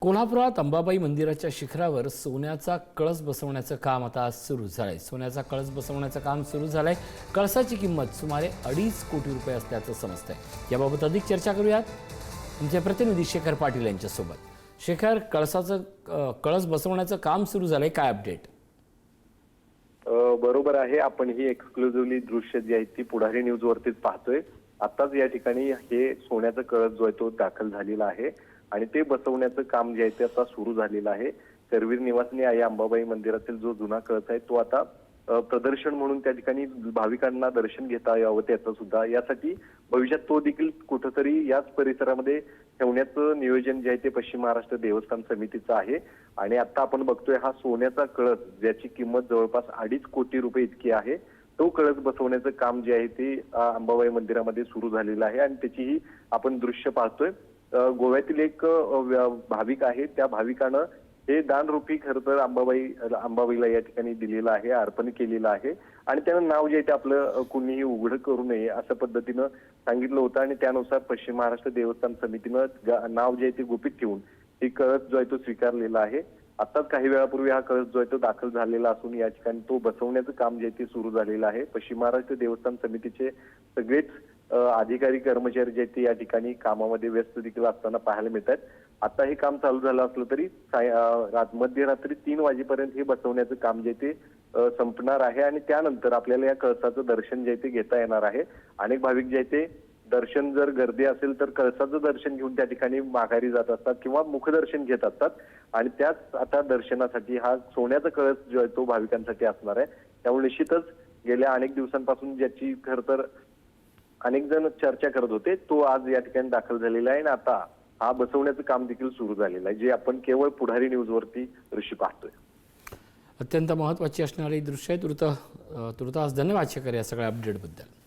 कोल्हापुरात अंबाबाई मंदिराच्या शिखरावर सोन्याचा कळस बसवण्याचं काम आता सुरू झालंय। सोन्याचा कळस बसवण्याचं काम सुरू झालंय। कळसाची किंमत सुमारे 2.5 कोटी रुपये असल्याचं समजतंय। याबाबत अधिक चर्चा करूयात आमचे प्रतिनिधी शेखर पाटील यांच्यासोबत। शेखर, कळस बसवण्याचं काम सुरू झालंय, काय अपडेट? बरोबर आहे, आपण ही एक्सक्लुझिव्हली दृश्य जी आहेत ती पुढारी न्यूज वरतीच पाहतोय। आताच या ठिकाणी हे सोन्याचं कळस जो आहे तो दाखल झालेला आहे आणि ते बसवण्याचं काम जे आहे ते आता सुरू झालेलं आहे। करवीर निवासिनी आई अंबाबाई मंदिरातील जो जुना कळस आहे तो आता प्रदर्शन म्हणून त्या ठिकाणी भाविकांना दर्शन घेता यावं त्याचं सुद्धा, यासाठी भविष्यात तो देखील कुठेतरी याच परिसरामध्ये ठेवण्याचं नियोजन जे आहे ते पश्चिम महाराष्ट्र देवस्थान समितीचं आहे। आणि आता आपण बघतोय हा सोन्याचा कळस ज्याची किंमत जवळपास 2.5 कोटी रुपये इतकी आहे, तो कळस बसवण्याचं काम जे आहे ते अंबाबाई मंदिरामध्ये सुरू झालेलं आहे आणि त्याचीही आपण दृश्य पाहतोय। गोव्यातील एक भाविक आहे, त्या भाविकानं हे दानरूपी खरं तर अंबाबाईला या ठिकाणी दिलेलं आहे, अर्पण केलेलं आहे आणि त्यानं नाव जे आहे ते आपलं कुणीही उघड करू नये असं पद्धतीनं सांगितलं होतं आणि त्यानुसार पश्चिम महाराष्ट्र देवस्थान समितीनं नाव जे आहे ते गुपित ठेवून हे कळस जो आहे तो स्वीकारलेला आहे। आताच काही वेळापूर्वी हा कळस जो आहे तो दाखल झालेला असून या ठिकाणी तो बसवण्याचं काम जे आहे ते सुरू झालेलं आहे। पश्चिम महाराष्ट्र देवस्थान समितीचे सगळेच अधिकारी कर्मचारी जे आहेत ते या ठिकाणी कामामध्ये व्यस्त देखील असताना पाहायला मिळतात। आता हे काम चालू झालं असलं तरी मध्यरात्री 3 वाजेपर्यंत हे बसवण्याचं काम जे ते संपणार आहे आणि त्यानंतर आपल्याला या कळसाचं दर्शन जे ते घेता येणार आहे। अनेक भाविक जे ते दर्शन जर गर्दी असेल तर कळसाचं दर्शन घेऊन त्या ठिकाणी माघारी जात असतात किंवा मुखदर्शन घेत असतात आणि त्याच आता दर्शनासाठी हा सोन्याचा कळस जो आहे तो भाविकांसाठी असणार आहे। त्यामुळे निश्चितच गेल्या अनेक दिवसांपासून ज्याची खरं तर अनेक जण चर्चा करत होते तो आज या ठिकाणी दाखल झालेला आहे आणि आता हा बसवण्याचं काम देखील सुरू झालेलं आहे, जे आपण केवळ पुढारी न्यूज वरती दृश्य पाहतोय। अत्यंत महत्त्वाची असणारी दृश्य आहे। तुर्तास धन्यवाद शेखर या सगळ्या अपडेट बद्दल।